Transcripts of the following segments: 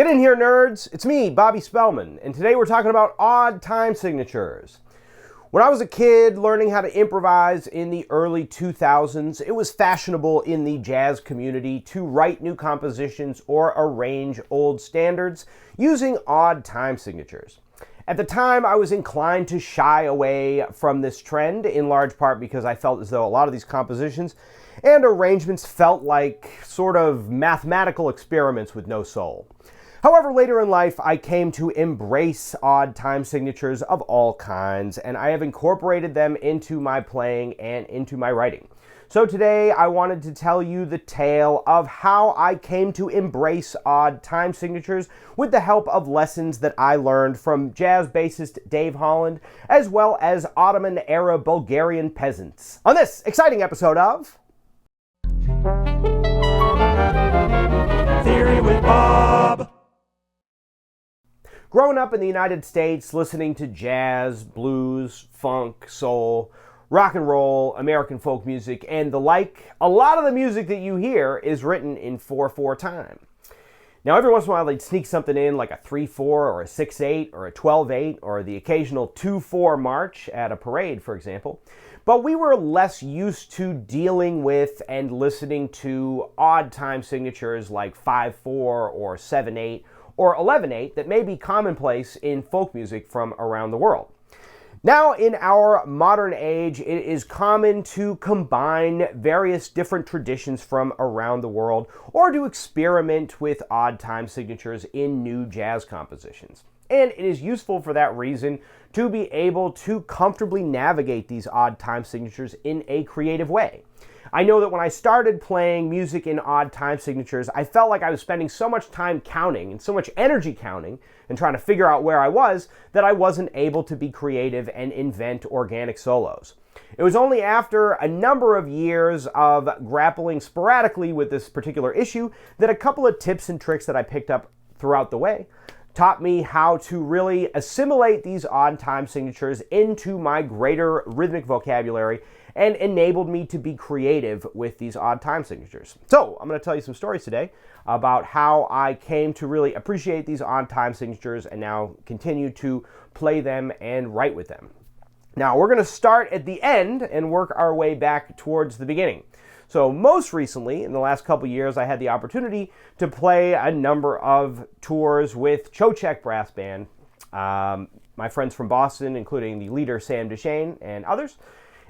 Get in here, nerds! It's me, Bobby Spellman, and today we're talking about odd time signatures. When I was a kid learning how to improvise in the early 2000s, it was fashionable in the jazz community to write new compositions or arrange old standards using odd time signatures. At the time, I was inclined to shy away from this trend, in large part because I felt as though a lot of these compositions and arrangements felt like sort of mathematical experiments with no soul. However, later in life, I came to embrace odd time signatures of all kinds, and I have incorporated them into my playing and into my writing. So today, I wanted to tell you the tale of how I came to embrace odd time signatures with the help of lessons that I learned from jazz bassist Dave Holland, as well as Ottoman-era Bulgarian peasants, on this exciting episode of Theory with Bob. Growing up in the United States, listening to jazz, blues, funk, soul, rock and roll, American folk music, and the like, a lot of the music that you hear is written in 4/4 time. Now, every once in a while, they'd sneak something in like a 3/4 or a 6/8 or a 12/8 or the occasional 2/4 march at a parade, for example. But we were less used to dealing with and listening to odd time signatures like 5/4 or 7/8 or 11/8 that may be commonplace in folk music from around the world. Now, in our modern age, it is common to combine various different traditions from around the world or to experiment with odd time signatures in new jazz compositions. And it is useful for that reason to be able to comfortably navigate these odd time signatures in a creative way. I know that when I started playing music in odd time signatures, I felt like I was spending so much time counting and so much energy counting and trying to figure out where I was that I wasn't able to be creative and invent organic solos. It was only after a number of years of grappling sporadically with this particular issue that a couple of tips and tricks that I picked up throughout the way taught me how to really assimilate these odd time signatures into my greater rhythmic vocabulary and enabled me to be creative with these odd time signatures. So I'm going to tell you some stories today about how I came to really appreciate these odd time signatures and now continue to play them and write with them. Now we're going to start at the end and work our way back towards the beginning. So most recently, in the last couple years, I had the opportunity to play a number of tours with Chochek Brass Band, my friends from Boston, including the leader Sam Duchesne and others.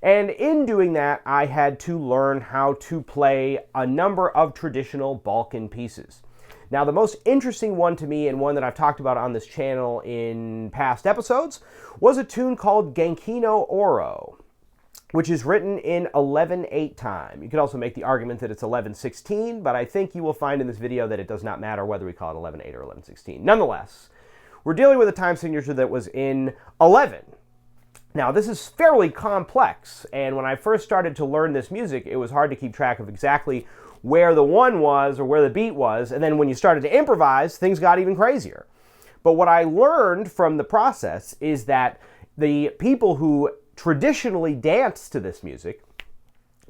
And in doing that, I had to learn how to play a number of traditional Balkan pieces. Now, the most interesting one to me, and one that I've talked about on this channel in past episodes, was a tune called Gankino Oro, which is written in 11/8 time. You could also make the argument that it's 11/16, but I think you will find in this video that it does not matter whether we call it 11/8 or 11/16. Nonetheless, we're dealing with a time signature that was in 11. Now, this is fairly complex, and when I first started to learn this music, it was hard to keep track of exactly where the one was or where the beat was, and then when you started to improvise, things got even crazier. But what I learned from the process is that the people who traditionally dance to this music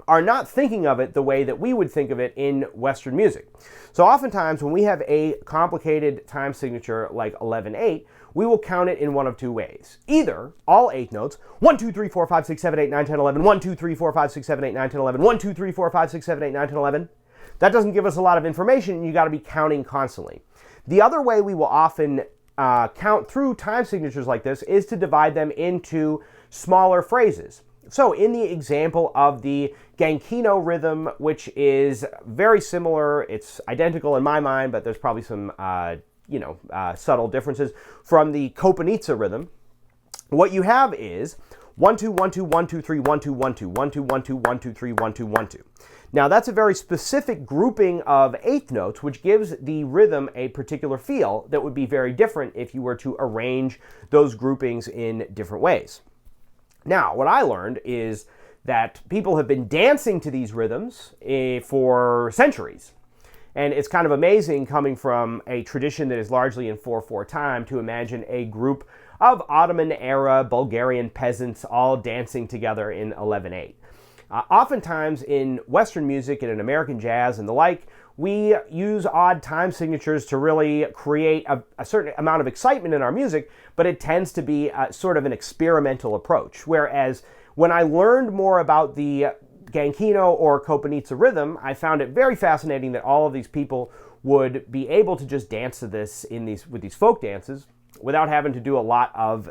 are not thinking of it the way that we would think of it in Western music. So oftentimes when we have a complicated time signature like 11/8, we will count it in one of two ways. Either all 8 notes, 1, 2, 3, 4, 5, 6, 7, 8, 9, 10, 11, 1, 2, 3, 4, 5, 6, 7, 8, 9, 10, 11, 1, 2, 3, 4, 5, 6, 7, 8, 9, 10, 11. That doesn't give us a lot of information, and you got to be counting constantly. The other way we will often count through time signatures like this is to divide them into smaller phrases. So in the example of the Gankino rhythm, which is very similar, it's identical in my mind, but there's probably some subtle differences from the Kopanitsa rhythm. What you have is 1 2 1 2 1 2 3 1 2 1 2 1 2 1 2 1 2 3 1 2 1 2. Now that's a very specific grouping of eighth notes, which gives the rhythm a particular feel that would be very different if you were to arrange those groupings in different ways. Now, what I learned is that people have been dancing to these rhythms for centuries. And it's kind of amazing coming from a tradition that is largely in 4/4 time to imagine a group of Ottoman-era Bulgarian peasants all dancing together in 11/8. Oftentimes in Western music and in American jazz and the like, we use odd time signatures to really create a certain amount of excitement in our music, but it tends to be sort of an experimental approach. Whereas when I learned more about the Gankino or Kopanitsa rhythm, I found it very fascinating that all of these people would be able to just dance to this with these folk dances without having to do a lot of,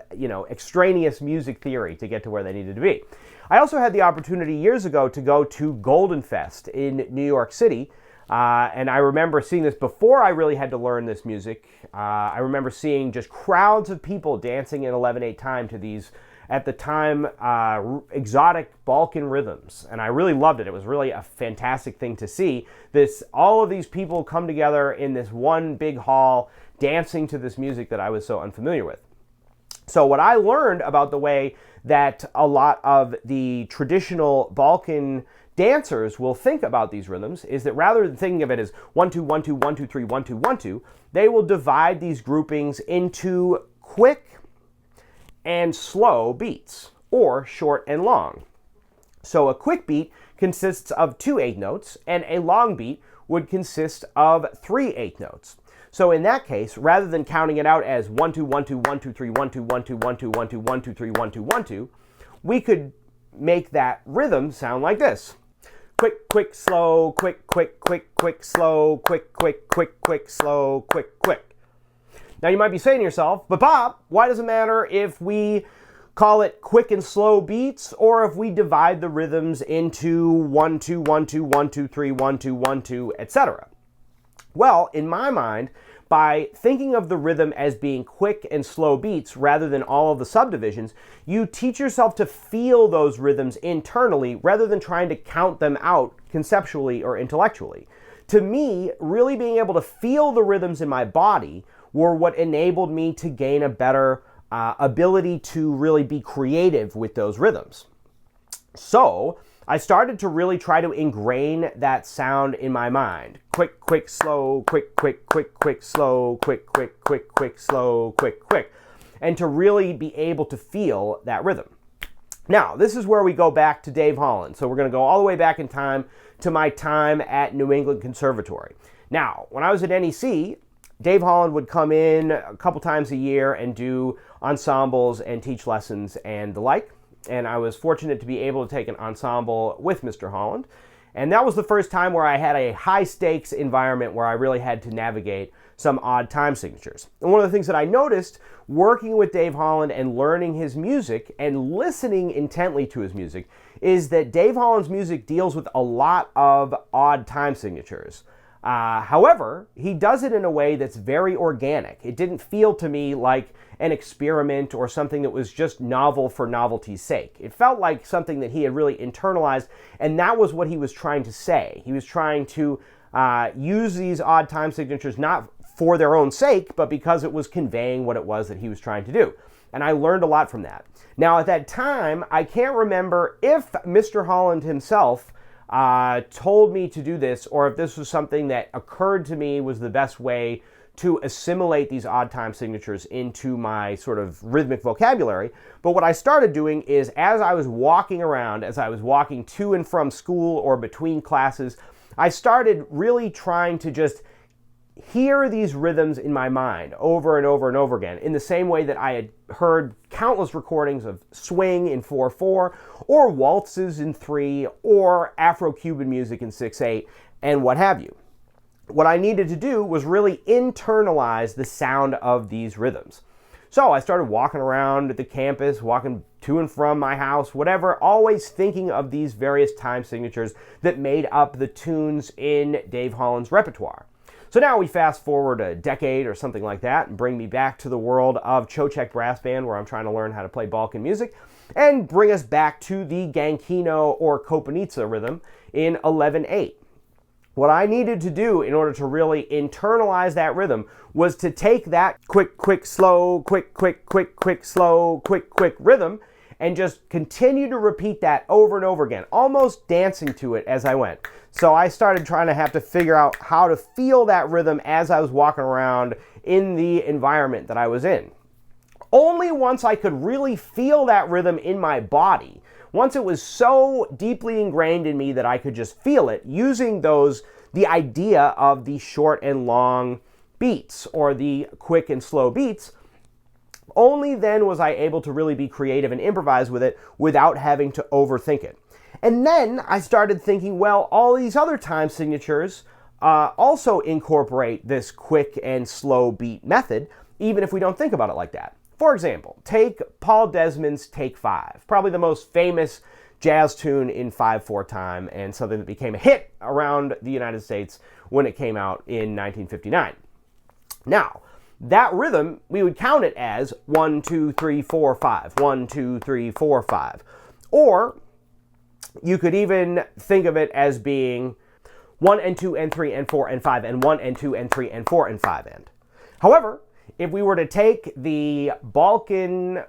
extraneous music theory to get to where they needed to be. I also had the opportunity years ago to go to Golden Fest in New York City, and I remember seeing this before I really had to learn this music. I remember seeing just crowds of people dancing in 11/8 time to these, at the time, exotic Balkan rhythms, and I really loved it. It was really a fantastic thing to see. All of these people come together in this one big hall, dancing to this music that I was so unfamiliar with. So what I learned about the way that a lot of the traditional Balkan dancers will think about these rhythms is that rather than thinking of it as 1 2 1 2 1 2 3 1 2 1 2, they will divide these groupings into quick and slow beats, or short and long. So a quick beat consists of 2 8 notes, and a long beat would consist of 3 8 notes. So in that case, rather than counting it out as 1 2 1 2 1 2 3 1 2 1 2 1 2 1 2 1 2 3 1 2 1 2, we could make that rhythm sound like this: quick, quick, slow, quick, quick, quick, quick, slow, quick, quick, quick, quick, slow, quick, quick. Now you might be saying to yourself, but Bob, why does it matter if we call it quick and slow beats, or if we divide the rhythms into 1 2 1 2 1 2 3 1 2 1 2, etc.? Well, in my mind, by thinking of the rhythm as being quick and slow beats rather than all of the subdivisions, you teach yourself to feel those rhythms internally rather than trying to count them out conceptually or intellectually. To me, really being able to feel the rhythms in my body were what enabled me to gain a better ability to really be creative with those rhythms. So I started to really try to ingrain that sound in my mind. Quick, quick, slow, quick, quick, quick, quick, slow, quick, quick, quick, quick, slow, quick, quick. And to really be able to feel that rhythm. Now, this is where we go back to Dave Holland. So we're going to go all the way back in time to my time at New England Conservatory. Now, when I was at NEC, Dave Holland would come in a couple times a year and do ensembles and teach lessons and the like. And I was fortunate to be able to take an ensemble with Mr. Holland. And that was the first time where I had a high-stakes environment where I really had to navigate some odd time signatures. And one of the things that I noticed working with Dave Holland and learning his music and listening intently to his music is that Dave Holland's music deals with a lot of odd time signatures. However, he does it in a way that's very organic. It didn't feel to me like an experiment or something that was just novel for novelty's sake. It felt like something that he had really internalized, and that was what he was trying to say. He was trying to use these odd time signatures not for their own sake, but because it was conveying what it was that he was trying to do. And I learned a lot from that. Now, at that time, I can't remember if Mr. Holland himself told me to do this, or if this was something that occurred to me was the best way to assimilate these odd time signatures into my sort of rhythmic vocabulary. But what I started doing is, as I was walking around, as I was walking to and from school or between classes, I started really trying to just hear these rhythms in my mind over and over and over again, in the same way that I had heard countless recordings of swing in 4/4, or waltzes in 3, or Afro-Cuban music in 6/8, and what have you. What I needed to do was really internalize the sound of these rhythms. So I started walking around the campus, walking to and from my house, whatever, always thinking of these various time signatures that made up the tunes in Dave Holland's repertoire. So now we fast forward a decade or something like that and bring me back to the world of Chochek Brass Band, where I'm trying to learn how to play Balkan music, and bring us back to the Gankino or Kopanitsa rhythm in 11/8. What I needed to do in order to really internalize that rhythm was to take that quick, quick, slow, quick, quick, quick, quick, slow, quick, quick rhythm and just continue to repeat that over and over again, almost dancing to it as I went. So I started trying to have to figure out how to feel that rhythm as I was walking around in the environment that I was in. Only once I could really feel that rhythm in my body, once it was so deeply ingrained in me that I could just feel it, using those the idea of the short and long beats or the quick and slow beats. Only then was I able to really be creative and improvise with it without having to overthink it. And then I started thinking, well, all these other time signatures also incorporate this quick and slow beat method, even if we don't think about it like that. For example, take Paul Desmond's Take 5, probably the most famous jazz tune in 5/4 time and something that became a hit around the United States when it came out in 1959. Now, that rhythm, we would count it as 1, 2, 3, 4, 5, 1, 2, 3, 4, 5. Or you could even think of it as being 1 and 2 and 3 and 4 and 5 and 1 and 2 and 3 and 4 and 5 and. However, if we were to take the Bulgarian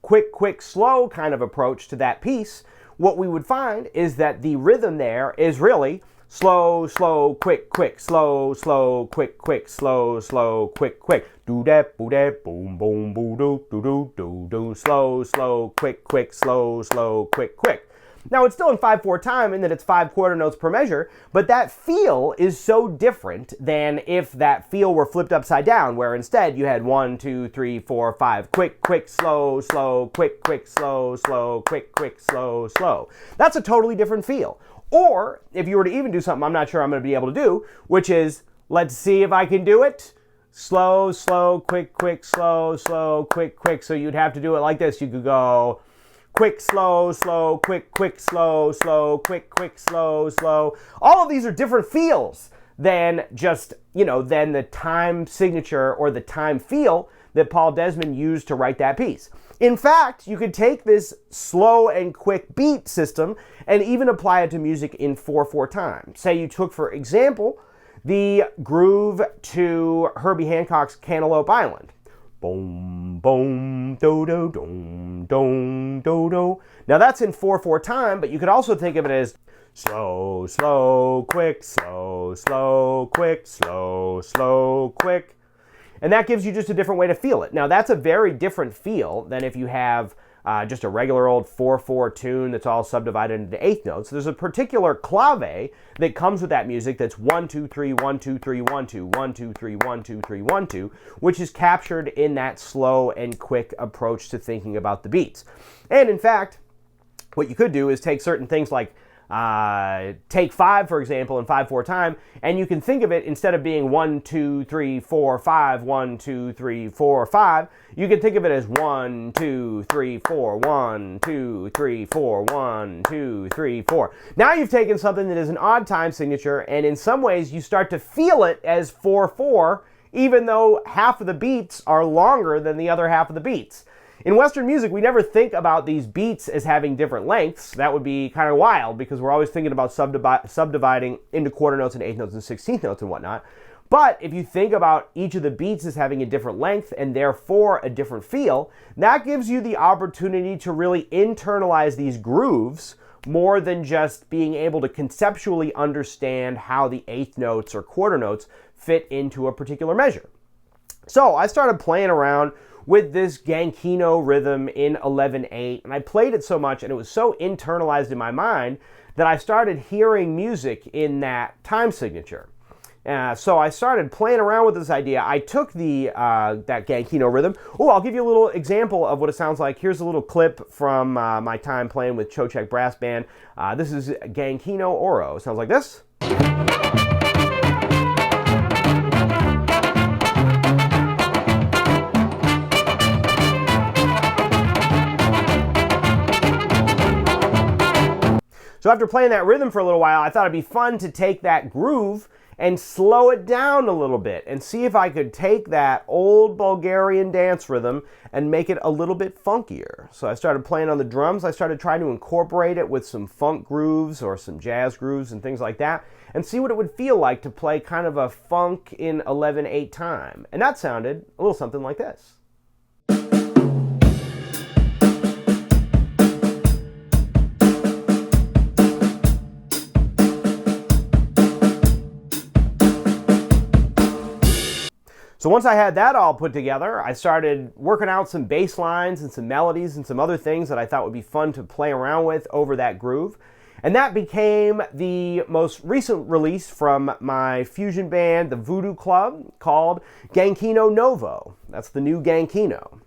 quick, slow kind of approach to that piece, what we would find is that the rhythm there is really slow, slow, quick, slow, slow, quick, slow, slow, quick. Do that, boo that, boom, boom, boo doo, doo doo doo doo. Slow, slow, quick, slow, slow, quick. Now, it's still in 5/4 time in that it's 5 quarter notes per measure, but that feel is so different than if that feel were flipped upside down, where instead you had 1, 2, 3, 4, 5, quick, slow, slow, quick, slow, slow, quick, slow, slow. That's a totally different feel. Or if you were to even do something I'm not sure I'm going to be able to do, which is, let's see if I can do it. Slow, slow, quick, slow, slow, quick. So you'd have to do it like this. You could go quick, slow, slow, quick, slow, slow, quick, slow, slow. All of these are different feels than just, than the time signature or the time feel that Paul Desmond used to write that piece. In fact, you could take this slow and quick beat system and even apply it to music in 4/4 time. Say you took, for example, the groove to Herbie Hancock's Cantaloupe Island. Boom, boom, do do dum, dum, do do. Now that's in 4/4 time, but you could also think of it as slow, slow, quick, slow, slow, quick, slow, slow, quick. And that gives you just a different way to feel it. Now that's a very different feel than if you have just a regular old 4/4 tune that's all subdivided into eighth notes. There's a particular clave that comes with that music that's 1, 2, 3, 1, 2, 3, 1, 2, 1, 2, 3, 1, 2, 3, 1, 2, which is captured in that slow and quick approach to thinking about the beats. And in fact, what you could do is take certain things like Take 5, for example, in 5/4 time, and you can think of it, instead of being 1, 2, 3, 4, 5, 1, 2, 3, 4, 5, you can think of it as 1, 2, 3, 4, 1, 2, 3, 4, 1, 2, 3, 4. Now you've taken something that is an odd time signature, and in some ways you start to feel it as 4/4, even though half of the beats are longer than the other half of the beats. In Western music, we never think about these beats as having different lengths. That would be kind of wild because we're always thinking about subdividing into quarter notes and eighth notes and 16th notes and whatnot. But if you think about each of the beats as having a different length and therefore a different feel, that gives you the opportunity to really internalize these grooves more than just being able to conceptually understand how the eighth notes or quarter notes fit into a particular measure. So I started playing around with this Gankino rhythm in 11/8, and I played it so much and it was so internalized in my mind that I started hearing music in that time signature. So I started playing around with this idea. I took that Gankino rhythm. Oh, I'll give you a little example of what it sounds like. Here's a little clip from my time playing with Chochek Brass Band. This is Gankino Oro. It sounds like this. So after playing that rhythm for a little while, I thought it'd be fun to take that groove and slow it down a little bit and see if I could take that old Bulgarian dance rhythm and make it a little bit funkier. So I started playing on the drums. I started trying to incorporate it with some funk grooves or some jazz grooves and things like that and see what it would feel like to play kind of a funk in 11/8 time. And that sounded a little something like this. So once I had that all put together, I started working out some bass lines and some melodies and some other things that I thought would be fun to play around with over that groove. And that became the most recent release from my fusion band, the Voodoo Club, called Gankino Novo. That's the new Gankino.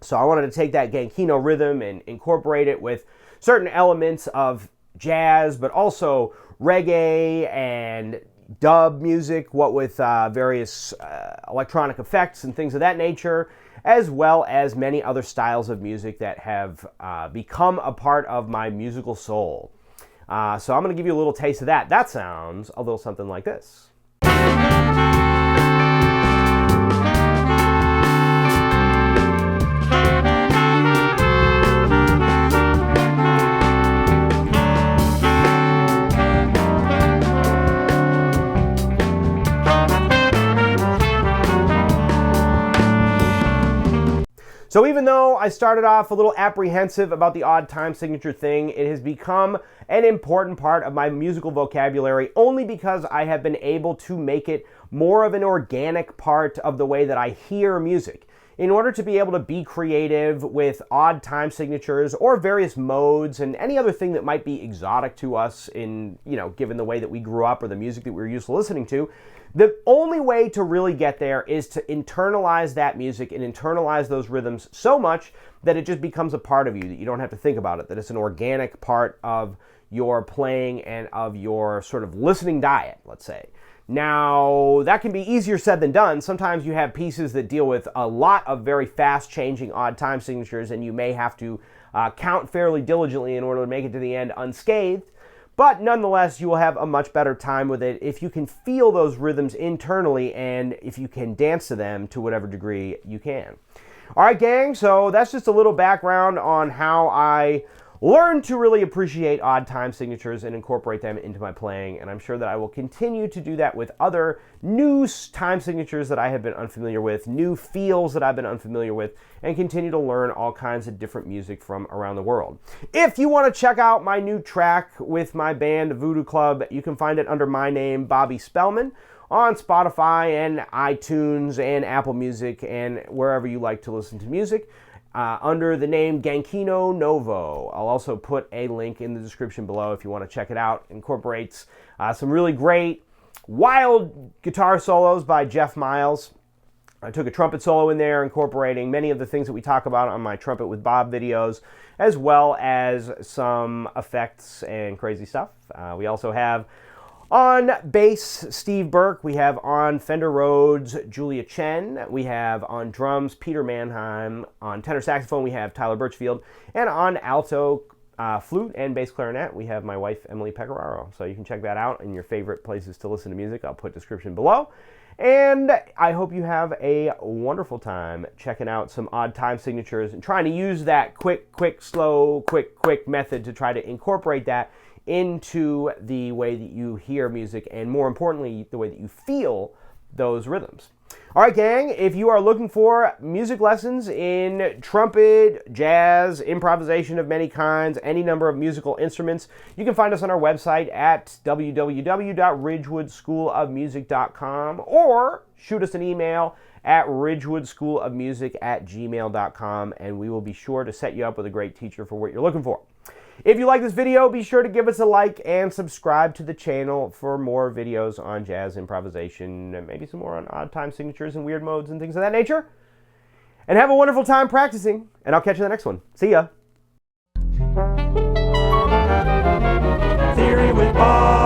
So I wanted to take that Gankino rhythm and incorporate it with certain elements of jazz, but also reggae and dub music, what with various electronic effects and things of that nature, as well as many other styles of music that have become a part of my musical soul. So I'm going to give you a little taste of that. That sounds a little something like this. So even though I started off a little apprehensive about the odd time signature thing, it has become an important part of my musical vocabulary only because I have been able to make it more of an organic part of the way that I hear music. In order to be able to be creative with odd time signatures or various modes and any other thing that might be exotic to us in, given the way that we grew up or the music that we were used to listening to, the only way to really get there is to internalize that music and internalize those rhythms so much that it just becomes a part of you, that you don't have to think about it, that it's an organic part of your playing and of your sort of listening diet, let's say. Now, that can be easier said than done. Sometimes you have pieces that deal with a lot of very fast-changing odd time signatures, and you may have to count fairly diligently in order to make it to the end unscathed. But nonetheless, you will have a much better time with it if you can feel those rhythms internally and if you can dance to them to whatever degree you can. All right, gang, so that's just a little background on how I learned to really appreciate odd time signatures and incorporate them into my playing, and I'm sure that I will continue to do that with other new time signatures that I have been unfamiliar with, new feels that I've been unfamiliar with, and continue to learn all kinds of different music from around the world. If you want to check out my new track with my band, Voodoo Club, you can find it under my name, Bobby Spellman, on Spotify and iTunes and Apple Music and wherever you like to listen to music. Under the name Gankino Novo. I'll also put a link in the description below if you want to check it out. It incorporates some really great, wild guitar solos by Jeff Miles. I took a trumpet solo in there, incorporating many of the things that we talk about on my Trumpet with Bob videos, as well as some effects and crazy stuff. We also have on bass, Steve Burke. We have on Fender Rhodes, Julia Chen. We have on drums, Peter Mannheim. On tenor saxophone, we have Tyler Birchfield. And on alto, flute, and bass clarinet, we have my wife, Emily Pecoraro. So you can check that out in your favorite places to listen to music. I'll put description below. And I hope you have a wonderful time checking out some odd time signatures and trying to use that quick, slow, quick method to try to incorporate that into the way that you hear music and, more importantly, the way that you feel those rhythms. All right, gang, if you are looking for music lessons in trumpet, jazz, improvisation of many kinds, any number of musical instruments, you can find us on our website at www.ridgewoodschoolofmusic.com or shoot us an email at ridgewoodschoolofmusic@gmail.com, and we will be sure to set you up with a great teacher for what you're looking for. If you like this video, be sure to give us a like and subscribe to the channel for more videos on jazz improvisation and maybe some more on odd time signatures and weird modes and things of that nature. And have a wonderful time practicing, and I'll catch you in the next one. See ya. Theory with Bob.